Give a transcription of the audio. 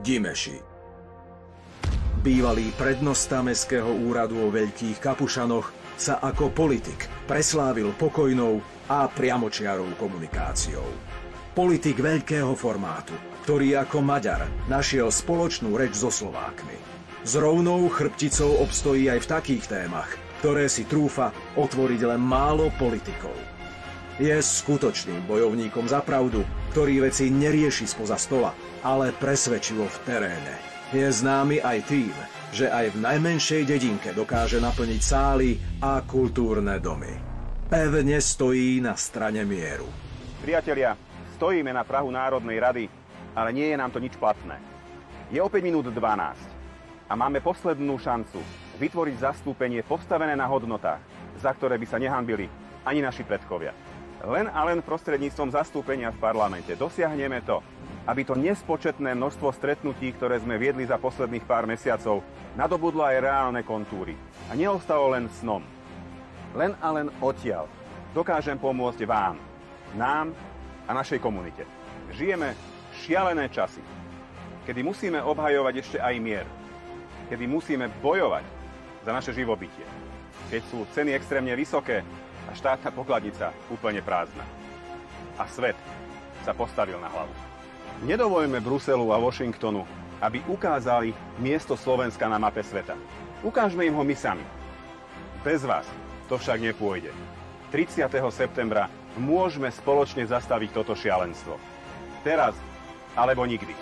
Dimeši. Bývalý prednosta mestského úradu o Veľkých Kapušanoch sa ako politik preslávil pokojnou a priamočiarou komunikáciou. Politik veľkého formátu, ktorý ako Maďar našiel spoločnú reč so Slovákmi. S rovnou chrbticou obstojí aj v takých témach, ktoré si trúfa otvoriť len málo politikov. Je skutočným bojovníkom za pravdu, ktorý veci nerieši spoza stola, ale presvedčivo v teréne. Je známy aj tým, že aj v najmenšej dedinke dokáže naplniť sály a kultúrne domy. Pevne stojí na strane mieru. Priatelia, stojíme na prahu Národnej rady, ale nie je nám to nič platné. Je o 5 minút 12 a máme poslednú šancu vytvoriť zastúpenie postavené na hodnotách, za ktoré by sa nehanbili ani naši predkovia. Len a len prostredníctvom zastúpenia v parlamente dosiahneme to, aby to nespočetné množstvo stretnutí, ktoré sme viedli za posledných pár mesiacov, nadobudlo aj reálne kontúry a neostalo len snom. Len a len odtiaľ dokážem pomôcť vám, nám a našej komunite. Žijeme šialené časy, kedy musíme obhajovať ešte aj mier, kedy musíme bojovať za naše živobytie, keď sú ceny extrémne vysoké a štátna pokladnica úplne prázdna. A svet sa postavil na hlavu. Nedovoľme Bruselu a Washingtonu, aby ukázali miesto Slovenska na mape sveta. Ukážme im ho my sami. Bez vás to však nepôjde. 30. septembra môžeme spoločne zastaviť toto šialenstvo. Teraz alebo nikdy.